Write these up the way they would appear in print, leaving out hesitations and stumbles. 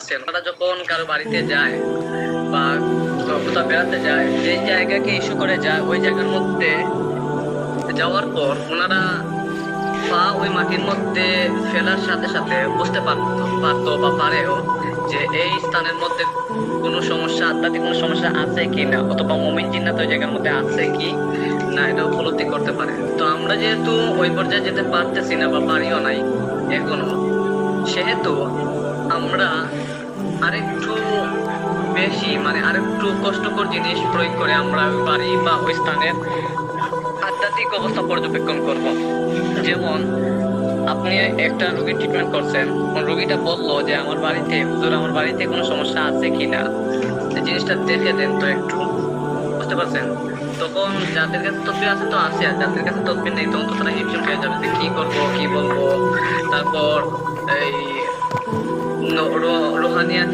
পারছেন, তারা যখন কারো বাড়িতে যায় বা কোথাও বেড়াতে যায়, যে জায়গাকে ইস্যু করে যায়, ওই জায়গার মধ্যে যাওয়ার পর ওনারা পা ওই মাটির মধ্যে ফেলার সাথে সাথে বুঝতে পারতো বা পারেও যে এই স্থানের মধ্যে কোনো সমস্যা, আধ্যাত্মিক কোনো সমস্যা আছে কি না, অথবা মুমিন জিন্নাত ওই জায়গার মধ্যে আছে কি না, এটা উপলব্ধি করতে পারে। তো আমরা যেহেতু ওই পর্যায়ে যেতে পারতেছি না বা পারিও নাই এখনো, সেহেতু আমরা আরেকটু বেশি আরেকটু কষ্টকর জিনিস প্রয়োগ করে আমরা ওই বাড়ি বা ওই স্থানের আধ্যাত্মিক অবস্থা পর্যবেক্ষণ করব। যেমন আপনি একটা রোগীর ট্রিটমেন্ট করছেন, রোগীটা বললো যে আমার বাড়িতে হুজুর আমার বাড়িতে কোনো সমস্যা আছে কিনা, জিনিসটা দেখে দেন তো একটু, বুঝতে পারছেন? তখন যাদের কাছে তদবির আছে তো আছে, আর যাদের কাছে তদবির নেই তখন তো তারা হিমশিম খেয়ে যাবে যে কি করবো কি বলবো। তারপর এই রোহানিয়াত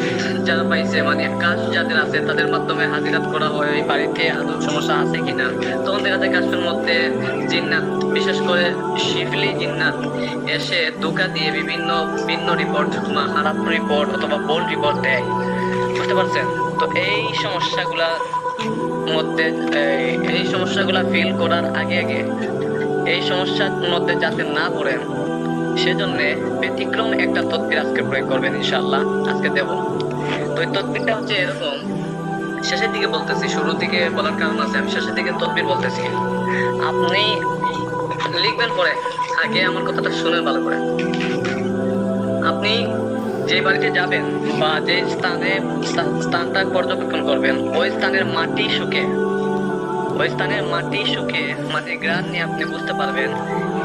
যারা পাইছে, কাজ যাদের আছে তাদের মাধ্যমে হাজিরাত করা হয় এই বাড়িতে আদৌ সমস্যা আছে কিনা। তখন দেখা যায় কাজের মধ্যে জিন্নাত, বিশেষ করে শিফলি জিন্নাত এসে ধোঁকা দিয়ে বিভিন্ন ভিন্ন রিপোর্ট, খারাপ রিপোর্ট অথবা ভুল রিপোর্ট দেয়, বুঝতে পারছেন? তো এই সমস্যাগুলা ফিল করার আগে এই সমস্যার মধ্যে যাতে না পড়েন সেজন্য ব্যতিক্রম একটা তদবির আজকে প্রয়োগ করবেন ইনশাআল্লাহ, আজকে দেব। তো এই তদবিরটা হচ্ছে এরকম, শেষের দিকে বলতেছি, শুরুর দিকে বলার কারণ আছে, আমি শেষের দিকে তদবির বলতেছি, আপনি লিখবেন পরে, আগে আমার কথাটা শুনেন ভালো করে। আপনি যে বাড়িতে যাবেন বা যে স্থানটা পর্যবেক্ষণ করবেন, ওই স্থানের মাটি শুকে মাটির ঘ্রাণ নিয়ে আপনি বুঝতে পারবেন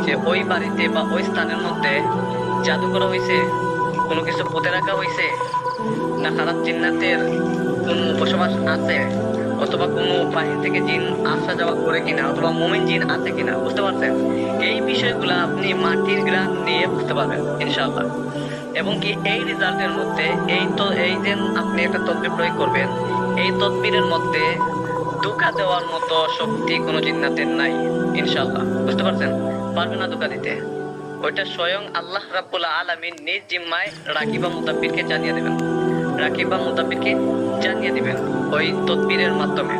যে ওই বাড়িতে বা ওই স্থানের মধ্যে জাদু করা হয়েছে, কোনো কিছু পুঁতে রাখা হয়েছে, না খারাপ জিন্নাতের কোনো বসবাস আছে, অথবা কোনো বাহির থেকে জিন আসা যাওয়া করে কিনা, অথবা মুমিন জিন আছে কিনা, বুঝতে পারছেন? এই বিষয়গুলো আপনি মাটির ঘ্রাণ নিয়ে বুঝতে পারবেন ইনশাআল্লাহ। এবং কি এই রেজাল্টের মধ্যে এই যে আপনি একটা তদবির প্রয়োগ করবেন, এই তদবিরের মধ্যে ধোঁকা দেওয়ার মতো শক্তি কোনো জিন্নাতের নাই ইনশাআল্লাহ, বুঝতে পারছেন? পারবে না ধোঁকা দিতে। ওইটা স্বয়ং আল্লাহ রাব্বুল আলামিন নিজ জিম্মায় রাকিবা মুতাব্বিরকে জানিয়ে দিবেন ওই তদবিরের মাধ্যমে।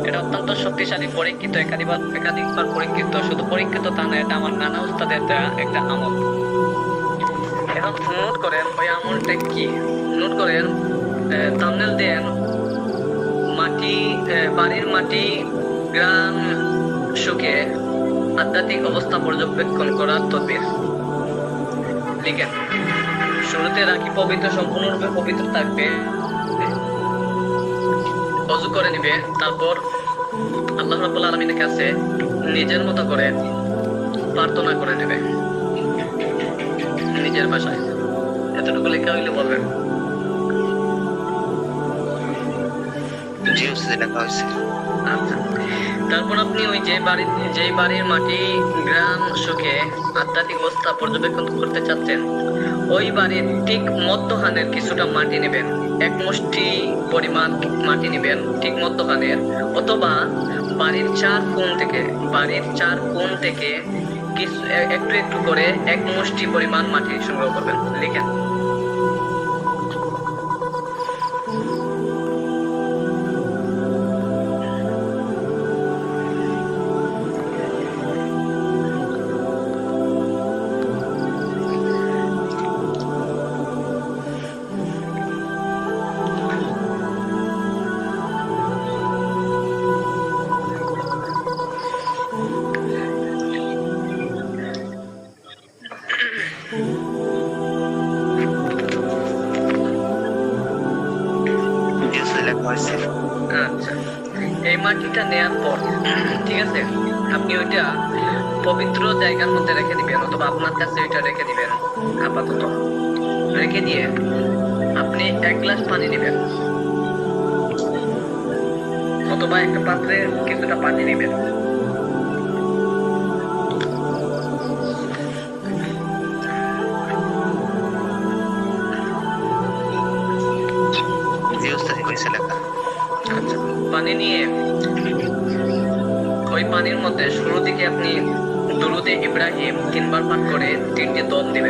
এটা অত্যন্ত শক্তিশালী, পরীক্ষিত, একাধিকবার পরীক্ষিত। শুধু পরীক্ষিত তা না, এটা আমার নানা উস্তাদের দেওয়া একটা আমল। এখন নোট করেন ওই আমলটা কি, নোট করেন, থাম্বনেল দেন বাড়ির মাটি গ্রাম শুকে আধ্যাত্মিক অবস্থা পর্যবেক্ষণ করার তদবির লিখেন। শুরুতে রাখি সম্পূর্ণরূপে পবিত্র থাকবে, ওযু করে নিবে, তারপর আল্লাহ রাব্বুল আলামিনের কাছে নিজের মতো করে প্রার্থনা করে নেবে নিজের ভাষায়। এতটুকু লেখা হইলে বলবেন। আচ্ছা, তারপর আপনি ওই যে বাড়ির মাটি গ্রাম শুকে আধ্যাত্মিক অবস্থা পর্যবেক্ষণ করতে চাচ্ছেন, ওই বাড়ির ঠিক মধ্যখানের কিছুটা মাটি নেবেন, এক মুষ্টি পরিমাণ মাটি নেবেন ঠিক মধ্যখানের, অথবা বাড়ির চার কোণ থেকে কিছু একটু একটু করে এক মুষ্টি পরিমাণ মাটি সংগ্রহ করবেন। লিখেন। আচ্ছা, এই মাটিটা নেওয়ার পর ঠিক আছে, আপনি ওইটা পবিত্র জায়গার মধ্যে রেখে দিবেন, অথবা আপনার কাছে ওইটা রেখে দিবেন। আপাতত রেখে দিয়ে আপনি 1 গ্লাস পানি নেবেন, অথবা একটা পাত্রে কিছুটা পানি নেবেন। আচ্ছা, পানি নিয়ে ওই পানির মধ্যে শুরু দিকে আপনি দুরুদে ইব্রাহিম 3 বার পাঠ করে 3টে দম দিবেন।